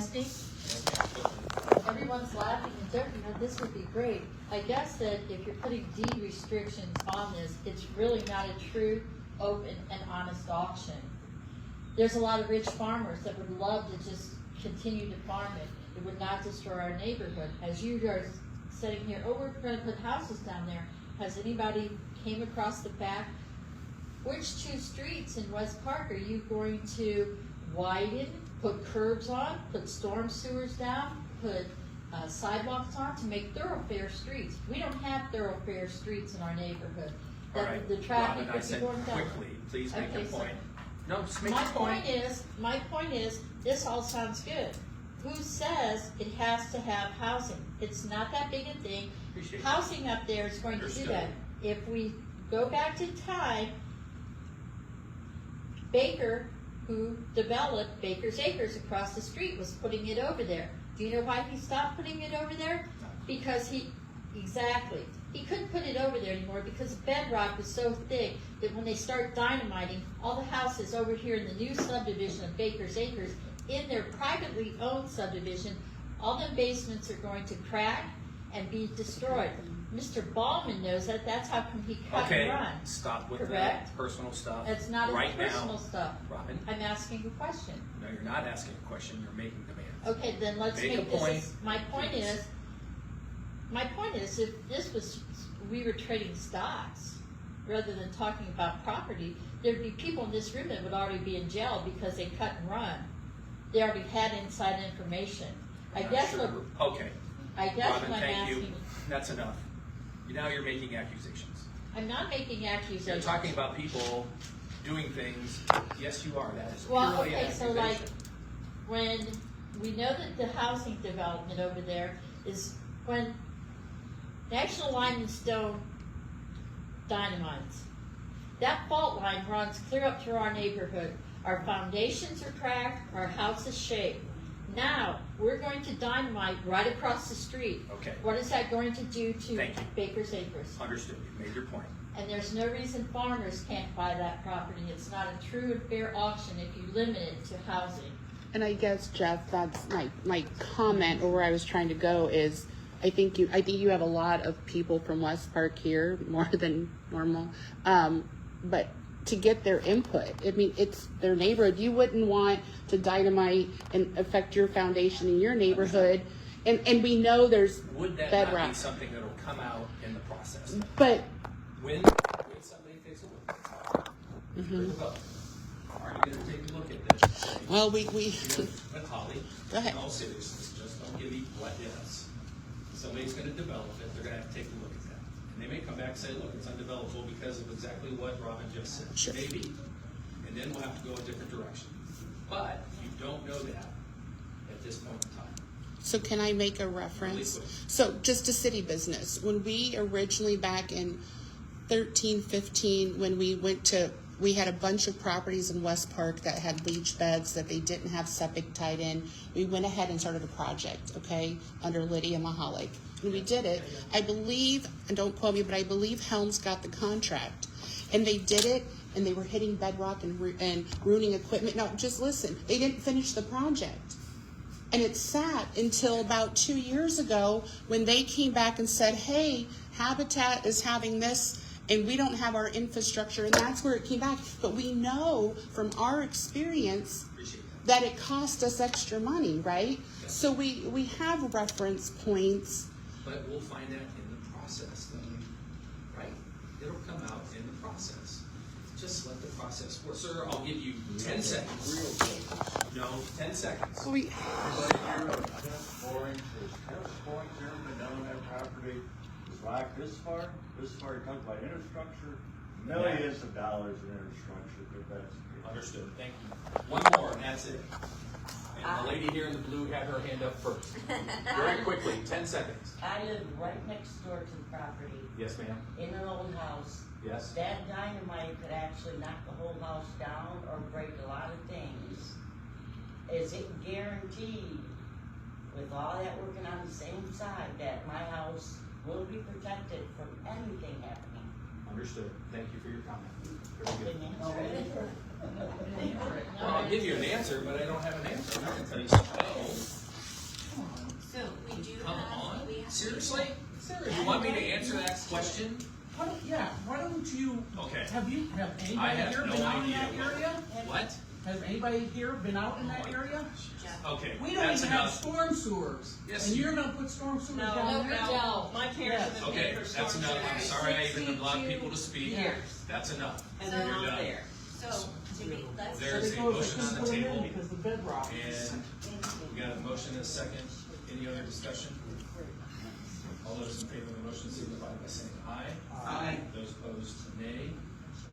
I speak? Everyone's laughing and joking. You know, this would be great. I guess that if you're putting deed restrictions on this, it's really not a true, open, and honest auction. There's a lot of rich farmers that would love to just continue to farm it. It would not destroy our neighborhood. As you are sitting here, oh, we're going to put houses down there. Has anybody came across the fact, which two streets in West Park are you going to widen, put curbs on, put storm sewers down, put sidewalks on to make thoroughfare streets? We don't have thoroughfare streets in our neighborhood. All right, The traffic Robin, I said going down. quickly, please make your Okay, so point. No, just make My your point. point is, this all sounds good. Who says it has to have housing? It's not that big a thing. Appreciate Housing up there is going to do Understood. that. If we go back to time, Baker, who developed Baker's Acres across the street, was putting it over there. Do you know why he stopped putting it over there? Because he couldn't put it over there anymore because the bedrock was so thick that when they start dynamiting, all the houses over here in the new subdivision of Baker's Acres, in their privately owned subdivision, all the basements are going to crack and be destroyed. Mr. Ballman knows that. That's how come he cut Okay, and run. stop with Correct? that personal stuff. It's not right personal now, stuff. Robin. I'm asking a question. No, you're not asking a question. You're making demands. Okay, then let's Make a make this. point, My point please. is, if this was, we were trading stocks rather than talking about property, there'd be people in this room that would already be in jail because they cut and run. They already had inside information. I Not guess sure. what Okay, I guess Robin, what I'm thank you. asking. That's enough. Now you're making accusations. I'm not making accusations. You're talking about people doing things. Yes, you are. That is Well, purely an okay, so accusation. like, when we know that the housing development over there is when National Lime and Stone dynamites, that fault line runs clear up through our neighborhood. Our foundations are cracked, our house is shaken. Now, we're going to dynamite right across the street. Okay. What is that going to do to Thank you. Baker's Acres? Understood. You made your point. And there's no reason farmers can't buy that property. It's not a true and fair auction if you limit it to housing. And I guess, Jeff, that's my comment, or where I was trying to go is, I think you have a lot of people from West Park here, more than normal, but to get their input. I mean, it's their neighborhood. You wouldn't want to dynamite and affect your foundation in your neighborhood, and we know there's Would that bedrock. not be something that will come out in the process? But When somebody takes a look at it, bring the vote. Are you going to take a look at this? and say, well, we But Holly, Go ahead. in all seriousness, just don't give me what ifs. Somebody's going to develop it, they're going to have to take a look at that. And they may come back and say, look, it's undevelopable because of exactly what Robin just said. Sure. Maybe. And then we'll have to go a different direction. But you don't know that at this point in time. So can I make a reference? Really quick. So just a city business. When we originally back in 13, 15, when we had a bunch of properties in West Park that had leach beds that they didn't have septic tied in. We went ahead and started a project, okay, under Lydia Mahalik. And we did it. I believe, and don't quote me, but I believe Helms got the contract. And they did it, and they were hitting bedrock and ruining equipment. Now, just listen, they didn't finish the project. And it sat until about 2 years ago when they came back and said, hey, Habitat is having this, and we don't have our infrastructure, and that's where it came back. But we know from our experience Appreciate that it cost us extra money, right? Yeah. So we have reference points. But we'll find that in the process, though. Right? It'll come out in the process. Just let the process work. Sir, I'll give you 10 seconds. Real quick. No, 10 seconds. We, Everybody here, tennis pouring, there's tennis pouring here, down on that property, is like this far, you talk about infrastructure, millions of dollars in infrastructure, but that's. Understood. Thank you. One more, and that's it. And the lady here in the blue had her hand up first. Very quickly, 10 seconds. I live right next door to the property, Yes, ma'am. in an old house. Yes. That dynamite could actually knock the whole house down or break a lot of things. Is it guaranteed, with all that working on the same side, that my house will be protected from anything happening? Understood. Thank you for your comment. Very good. Didn't answer it. Well, I'll give you an answer, but I don't have an answer. I'm not going to tell you something else. Have I anybody have here no been out in idea that area? What? Has anybody here been out in that area? Okay, We don't that's even have enough. storm sewers. Yes, And you- you're gonna put storm sewers No, down there? no. My parents have been Okay, paying for storm that's enough. I'm sewers sorry I even allowed people to speak. years, That's enough. and they're You're not done. there. So, Jimmy, let's. There's a Because motion they on the couldn't put 'em in table, because the bedrock. and we got a motion and a second. Any other discussion? All those in favor of the motion signify by saying aye. Aye. Those opposed, nay.